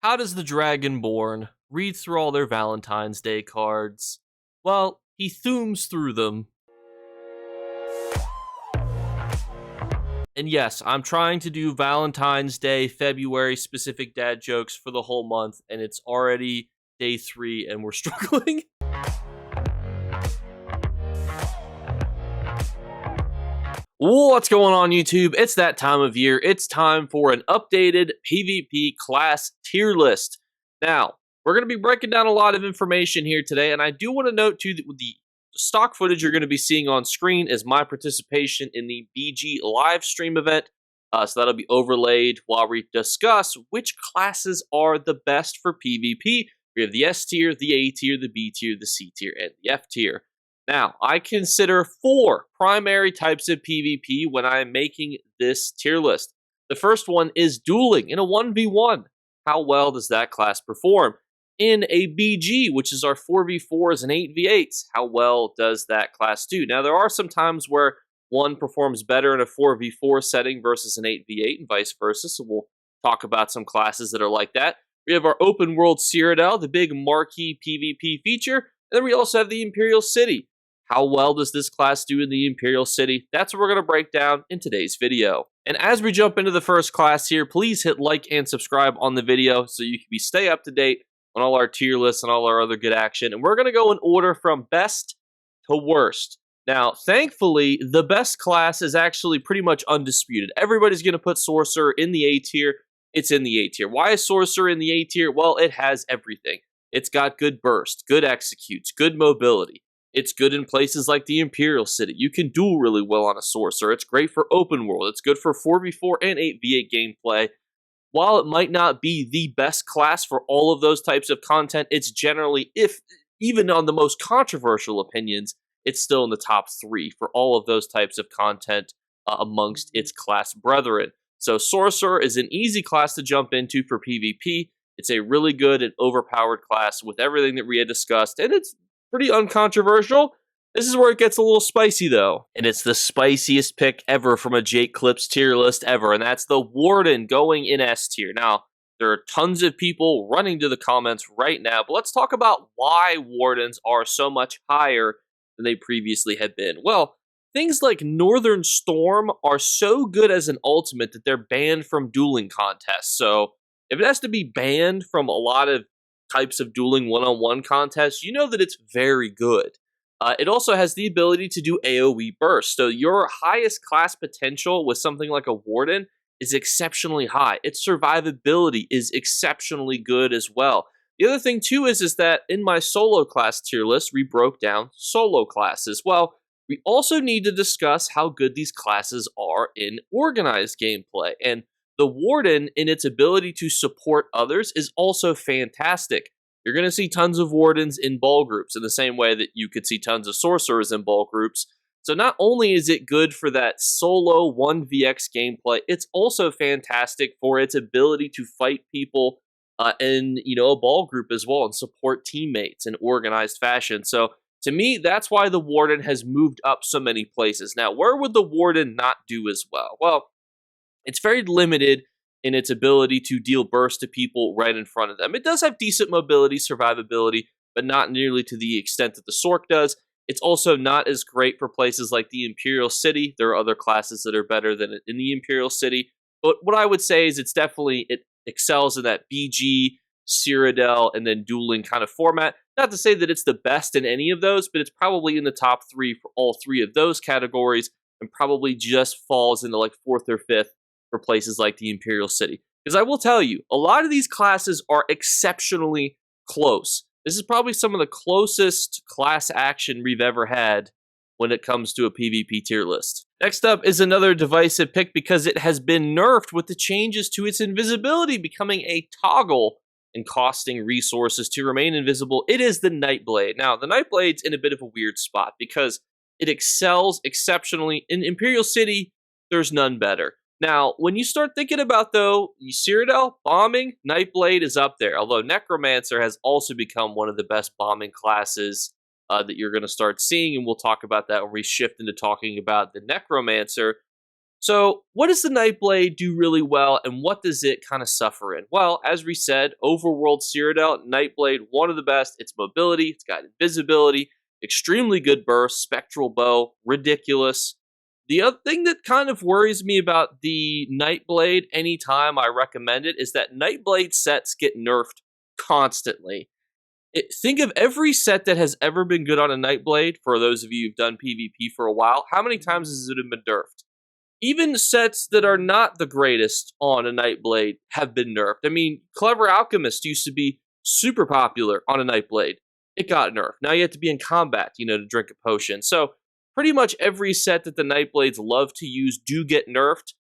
How does the Dragonborn read through all their Valentine's Day cards? Well, he thumbs through them. And yes, I'm trying to do Valentine's Day, February specific dad jokes for the whole month, and it's already day 3 and we're struggling. What's going on, YouTube? It's that time of year. It's time for an updated PvP class tier list. Now, we're going to be breaking down a lot of information here today, and I do want to note too that the stock footage you're going to be seeing on screen is my participation in the BG live stream event. So that'll be overlaid while we discuss which classes are the best for PvP. We have the S tier, the A tier, the B tier, the C tier, and the F tier. Now, I consider 4 primary types of PvP when I am making this tier list. The first one is dueling in a 1v1. How well does that class perform? In a BG, which is our 4v4s and 8v8s, how well does that class do? Now, there are some times where one performs better in a 4v4 setting versus an 8v8 and vice versa, so we'll talk about some classes that are like that. We have our open world Cyrodiil, the big marquee PvP feature, and then we also have the Imperial City. How well does this class do in the Imperial City? That's what we're going to break down in today's video. And as we jump into the first class here, please hit like and subscribe on the video so you can stay up to date on all our tier lists and all our other good action. And we're going to go in order from best to worst. Now, thankfully, the best class is actually pretty much undisputed. Everybody's going to put Sorcerer in the A tier. It's in the A tier. Why is Sorcerer in the A tier? Well, it has everything. It's got good burst, good executes, good mobility. It's good in places like the Imperial City. You can duel really well on a Sorcerer. It's great for open world. It's good for 4v4 and 8v8 gameplay. While it might not be the best class for all of those types of content, it's generally, even on the most controversial opinions, it's still in the top 3 for all of those types of content amongst its class brethren. So Sorcerer is an easy class to jump into for PvP. It's a really good and overpowered class with everything that we had discussed, and it's pretty uncontroversial. This is where it gets a little spicy, though. And it's the spiciest pick ever from a Jakeclips tier list ever, and that's the Warden going in S tier. Now, there are tons of people running to the comments right now, but let's talk about why Wardens are so much higher than they previously had been. Well, things like Northern Storm are so good as an ultimate that they're banned from dueling contests. So, if it has to be banned from a lot of types of dueling one-on-one contests, you know that it's very good. It also has the ability to do AoE burst, so your highest class potential with something like a Warden is exceptionally high. Its survivability is exceptionally good as well. The other thing too is that in my solo class tier list, we broke down solo classes. Well, we also need to discuss how good these classes are in organized gameplay, and the Warden, in its ability to support others, is also fantastic. You're going to see tons of Wardens in ball groups in the same way that you could see tons of Sorcerers in ball groups. So not only is it good for that solo 1vx gameplay, it's also fantastic for its ability to fight people in a ball group as well and support teammates in organized fashion. So to me, that's why the Warden has moved up so many places. Now, where would the Warden not do as well? Well, it's very limited in its ability to deal burst to people right in front of them. It does have decent mobility, survivability, but not nearly to the extent that the Sorc does. It's also not as great for places like the Imperial City. There are other classes that are better than it in the Imperial City. But what I would say is it excels in that BG, Cyrodiil, and then dueling kind of format. Not to say that it's the best in any of those, but it's probably in the top 3 for all 3 of those categories, and probably just falls into like 4th or 5th for places like the Imperial City. Because I will tell you, a lot of these classes are exceptionally close. This is probably some of the closest class action we've ever had when it comes to a PvP tier list. Next up is another divisive pick because it has been nerfed with the changes to its invisibility becoming a toggle and costing resources to remain invisible. It is the Nightblade. Now, the Nightblade's in a bit of a weird spot because it excels exceptionally. In Imperial City, there's none better. Now, when you start thinking about, though, Cyrodiil, bombing, Nightblade is up there. Although Necromancer has also become one of the best bombing classes that you're going to start seeing, and we'll talk about that when we shift into talking about the Necromancer. So, what does the Nightblade do really well, and what does it kind of suffer in? Well, as we said, Overworld Cyrodiil, Nightblade, one of the best. It's mobility, it's got invisibility, extremely good burst, spectral bow, ridiculous. The other thing that kind of worries me about the Nightblade anytime I recommend it is that Nightblade sets get nerfed constantly. Think of every set that has ever been good on a Nightblade, for those of you who've done PvP for a while, how many times has it been nerfed? Even sets that are not the greatest on a Nightblade have been nerfed. I mean, Clever Alchemist used to be super popular on a Nightblade. It got nerfed. Now you have to be in combat, to drink a potion. So pretty much every set that the Nightblades love to use do get nerfed.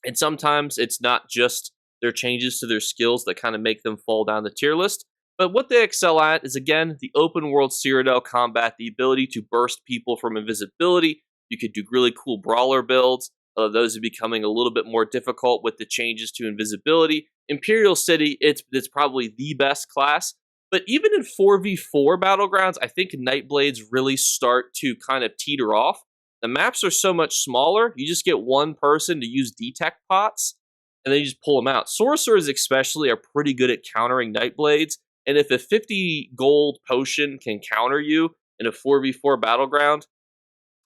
And sometimes it's not just their changes to their skills that kind of make them fall down the tier list. But what they excel at is, again, the open world Cyrodiil combat, the ability to burst people from invisibility. You could do really cool brawler builds. Those are becoming a little bit more difficult with the changes to invisibility. Imperial City, it's probably the best class. But even in 4v4 battlegrounds, I think Nightblades really start to kind of teeter off. The maps are so much smaller, you just get one person to use detect pots, and then you just pull them out. Sorcerers especially are pretty good at countering Nightblades, and if a 50 gold potion can counter you in a 4v4 battleground,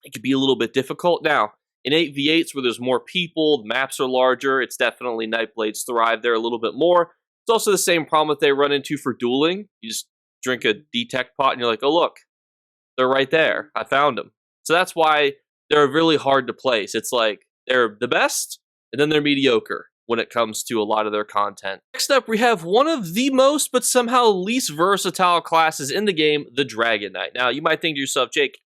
it could be a little bit difficult. Now, in 8v8s where there's more people, the maps are larger, it's definitely Nightblades thrive there a little bit more. It's also the same problem that they run into for dueling. You just drink a detect pot and you're like, oh look, they're right there. I found them. So that's why they're really hard to place. It's like they're the best, and then they're mediocre when it comes to a lot of their content. Next up, we have one of the most, but somehow least versatile classes in the game, the Dragonknight. Now, you might think to yourself, Jake,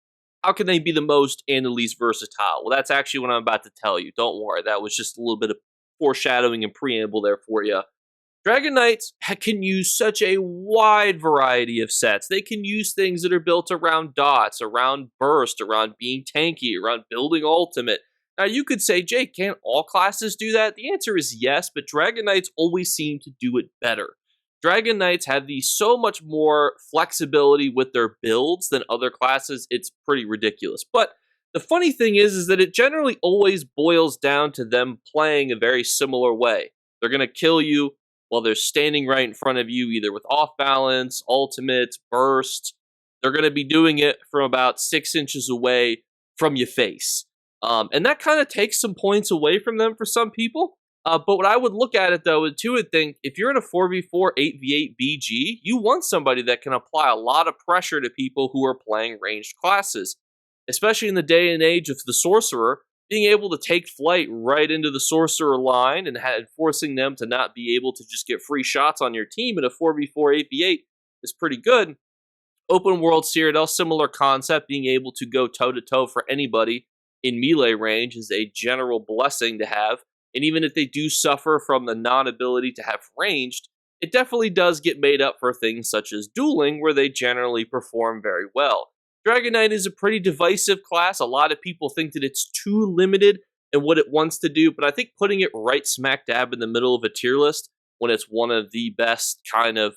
how can they be the most and the least versatile? Well, that's actually what I'm about to tell you. Don't worry, that was just a little bit of foreshadowing and preamble there for you. Dragonknights can use such a wide variety of sets. They can use things that are built around dots, around burst, around being tanky, around building ultimate. Now, you could say, Jake, can't all classes do that? The answer is yes, but Dragonknights always seem to do it better. Dragonknights have so much more flexibility with their builds than other classes. It's pretty ridiculous. But the funny thing is that it generally always boils down to them playing a very similar way. They're going to kill you while they're standing right in front of you, either with off balance, ultimates, bursts. They're going to be doing it from about 6 inches away from your face. And that kind of takes some points away from them for some people. But what I would look at it, though, too, would think, if you're in a 4v4, 8v8 BG, you want somebody that can apply a lot of pressure to people who are playing ranged classes. Especially in the day and age of the Sorcerer, being able to take flight right into the Sorcerer line and forcing them to not be able to just get free shots on your team in a 4v4, 8v8 is pretty good. Open World Cyrodiil, similar concept, being able to go toe-to-toe for anybody in melee range is a general blessing to have. And even if they do suffer from the non-ability to have ranged, it definitely does get made up for things such as dueling, where they generally perform very well. Dragonknight is a pretty divisive class. A lot of people think that it's too limited in what it wants to do, but I think putting it right smack dab in the middle of a tier list, when it's one of the best kind of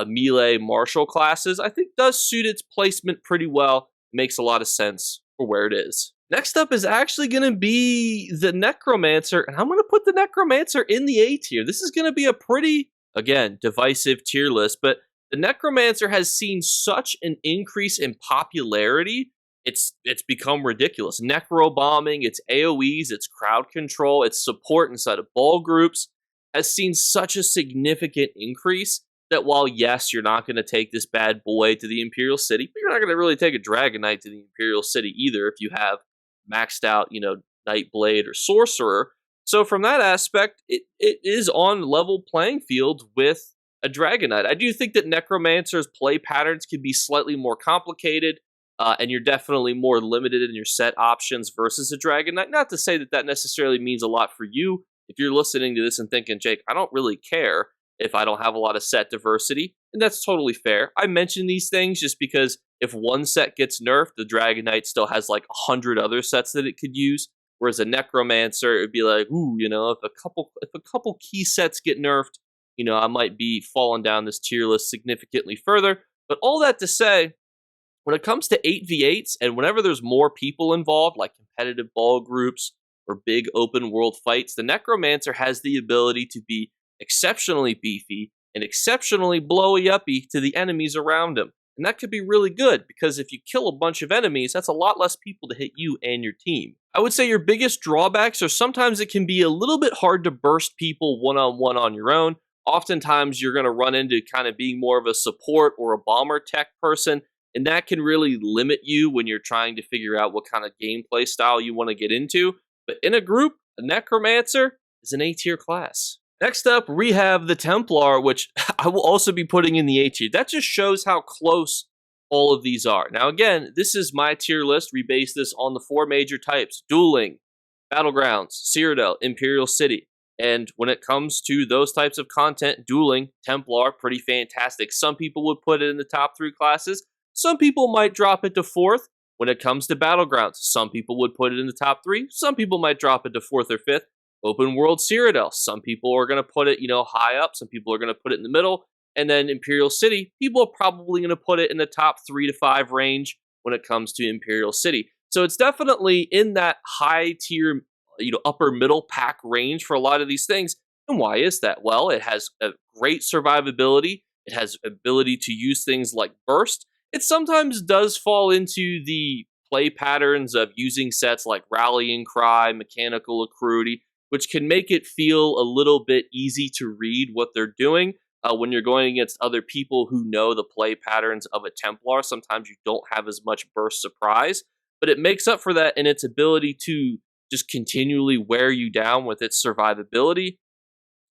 melee martial classes, I think does suit its placement pretty well. It makes a lot of sense for where it is. Next up is actually going to be the Necromancer, and I'm going to put the Necromancer in the A tier. This is going to be a pretty, again, divisive tier list, but the Necromancer has seen such an increase in popularity, it's become ridiculous. Necro bombing, its AoEs, its crowd control, its support inside of ball groups has seen such a significant increase that while, yes, you're not going to take this bad boy to the Imperial City, but you're not going to really take a Dragonknight to the Imperial City either if you have maxed out, Nightblade or Sorcerer. So from that aspect, it is on level playing field with a Dragonknight. I do think that Necromancer's play patterns can be slightly more complicated, and you're definitely more limited in your set options versus a Dragonknight. Not to say that that necessarily means a lot for you. If you're listening to this and thinking, Jake, I don't really care if I don't have a lot of set diversity, and that's totally fair. I mention these things just because if one set gets nerfed, the Dragonknight still has like 100 other sets that it could use. Whereas a Necromancer, it would be like, ooh, if a couple key sets get nerfed, I might be falling down this tier list significantly further. But all that to say, when it comes to 8v8s, and whenever there's more people involved, like competitive ball groups or big open world fights, the Necromancer has the ability to be exceptionally beefy and exceptionally blowy uppy to the enemies around him. And that could be really good, because if you kill a bunch of enemies, that's a lot less people to hit you and your team. I would say your biggest drawbacks are sometimes it can be a little bit hard to burst people one-on-one on your own. Oftentimes you're going to run into kind of being more of a support or a bomber tech person, and that can really limit you when you're trying to figure out what kind of gameplay style you want to get into. But in a group, a Necromancer is an A tier class. Next up, we have the Templar, which I will also be putting in the A tier. That just shows how close all of these are. Now again, this is my tier list. We base this on the 4 major types: dueling, battlegrounds, Cyrodiil, Imperial City. And when it comes to those types of content, dueling, Templar, pretty fantastic. Some people would put it in the top 3 classes. Some people might drop it to 4th. When it comes to battlegrounds, some people would put it in the top 3. Some people might drop it to 4th or 5th. Open world Cyrodiil, some people are going to put it, high up. Some people are going to put it in the middle. And then Imperial City, people are probably going to put it in the top 3 to 5 range when it comes to Imperial City. So it's definitely in that high tier, upper middle pack range for a lot of these things. And why is that? Well, it has a great survivability. It has ability to use things like burst. It sometimes does fall into the play patterns of using sets like Rallying Cry, Mechanical Accruity, which can make it feel a little bit easy to read what they're doing. When you're going against other people who know the play patterns of a Templar, sometimes you don't have as much burst surprise, but it makes up for that in its ability to just continually wear you down with its survivability.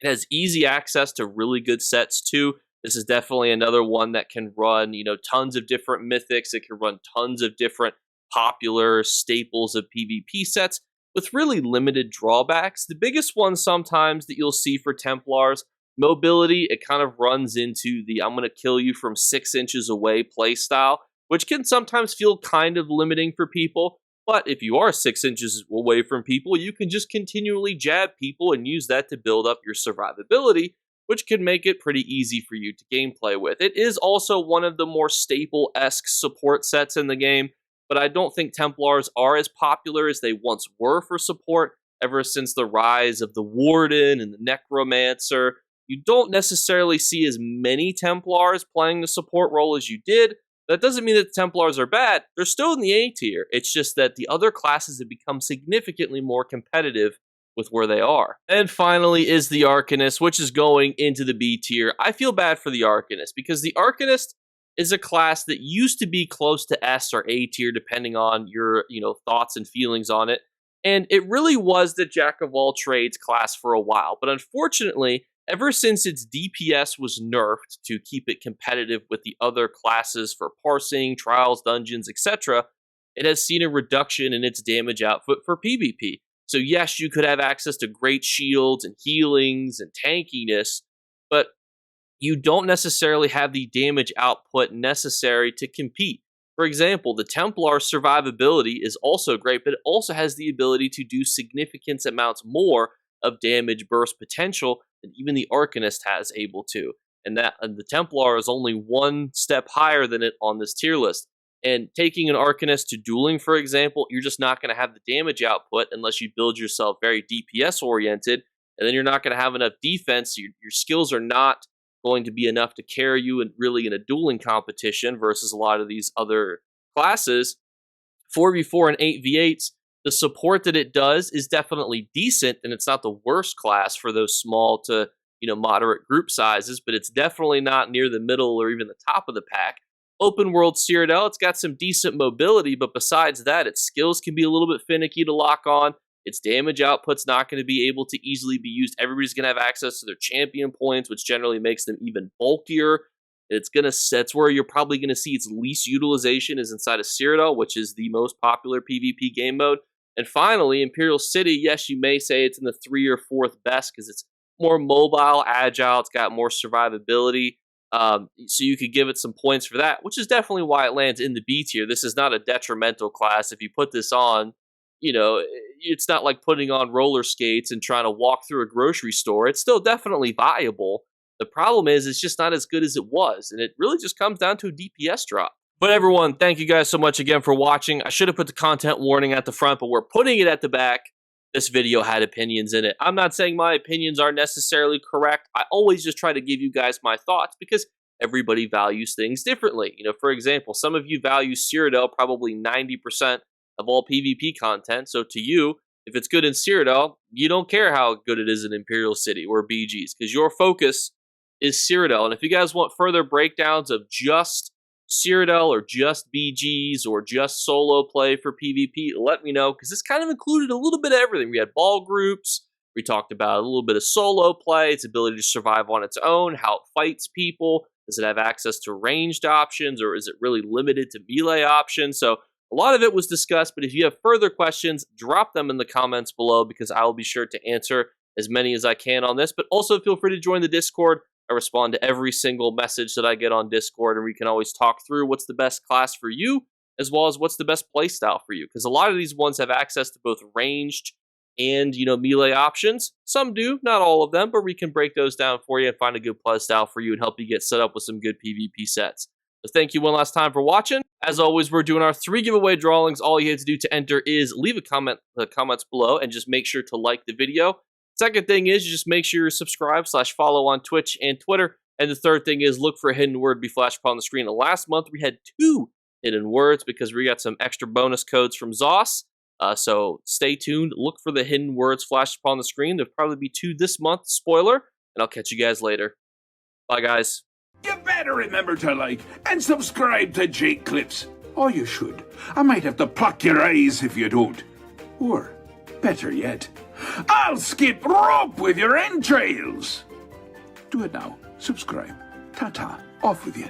It has easy access to really good sets too. This is definitely another one that can run, tons of different mythics. It can run tons of different popular staples of PvP sets with really limited drawbacks. The biggest one sometimes that you'll see for Templars, mobility. It kind of runs into the I'm going to kill you from 6 inches away playstyle, which can sometimes feel kind of limiting for people. But if you are 6 inches away from people, you can just continually jab people and use that to build up your survivability, which can make it pretty easy for you to gameplay with. It is also one of the more staple-esque support sets in the game, but I don't think Templars are as popular as they once were for support. Ever since the rise of the Warden and the Necromancer, you don't necessarily see as many Templars playing the support role as you did. That doesn't mean that the Templars are bad. They're still in the A tier. It's just that the other classes have become significantly more competitive with where they are. And finally is the Arcanist, which is going into the B tier. I feel bad for the Arcanist because the Arcanist is a class that used to be close to S or A tier, depending on your thoughts and feelings on it. And it really was the jack of all trades class for a while. But unfortunately, ever since its DPS was nerfed to keep it competitive with the other classes for parsing, trials, dungeons, etc., it has seen a reduction in its damage output for PvP. So yes, you could have access to great shields and healings and tankiness, but you don't necessarily have the damage output necessary to compete. For example, the Templar survivability is also great, but it also has the ability to do significant amounts more of damage burst potential than even the Arcanist has able to. And the Templar is only one step higher than it on this tier list. And taking an Arcanist to dueling, for example, you're just not going to have the damage output unless you build yourself very DPS oriented, and then you're not going to have enough defense. Your skills are not going to be enough to carry you really in a dueling competition versus a lot of these other classes. 4v4 and 8v8s, the support that it does is definitely decent, and it's not the worst class for those small to moderate group sizes, but it's definitely not near the middle or even the top of the pack. Open world Cyrodiil, it's got some decent mobility, but besides that, its skills can be a little bit finicky to lock on. Its damage output's not going to be able to easily be used. Everybody's going to have access to their champion points, which generally makes them even bulkier. That's where you're probably going to see its least utilization is inside of Cyrodiil, which is the most popular PvP game mode. And finally, Imperial City, yes, you may say it's in the 3 or 4th best because it's more mobile, agile, it's got more survivability. So you could give it some points for that, which is definitely why it lands in the B tier. This is not a detrimental class. If you put this on, it's not like putting on roller skates and trying to walk through a grocery store. It's still definitely viable. The problem is it's just not as good as it was, and it really just comes down to a DPS drop. But everyone, thank you guys so much again for watching. I should have put the content warning at the front, but we're putting it at the back. this video had opinions in it. I'm not saying my opinions are necessarily correct. I always just try to give you guys my thoughts because everybody values things differently. You know, for example, some of you value Cyrodiil probably 90% of all PvP content. So to you, if it's good in Cyrodiil, you don't care how good it is in Imperial City or BGs because your focus is Cyrodiil. And if you guys want further breakdowns of just Cyrodiil or just BGs or just solo play for PvP, let me know because this kind of included a little bit of everything. We had ball groups, we talked about a little bit of solo play, its ability to survive on its own, how it fights people, does it have access to ranged options or is it really limited to melee options? So a lot of it was discussed, but if you have further questions, drop them in the comments below because I will be sure to answer as many as I can on this, but also feel free to join the Discord. I respond to every single message that I get on Discord, and we can always talk through what's the best class for you, as well as what's the best playstyle for you. Because a lot of these ones have access to both ranged and, melee options. Some do, not all of them, but we can break those down for you and find a good playstyle for you and help you get set up with some good PvP sets. So thank you one last time for watching. As always, we're doing our 3 giveaway drawings. All you have to do to enter is leave a comment in the comments below and just make sure to like the video. Second thing is just make sure you're subscribed/follow on Twitch and Twitter. And the third thing is look for a hidden word be flashed upon the screen. And last month we had 2 hidden words because we got some extra bonus codes from Zoss. So stay tuned. Look for the hidden words flashed upon the screen. There'll probably be 2 this month. Spoiler. And I'll catch you guys later. Bye, guys. You better remember to like and subscribe to Jakeclips. Or you should. I might have to pluck your eyes if you don't. Or, better yet, I'll skip rope with your entrails. Do it now. Subscribe. Ta-ta. Off with you.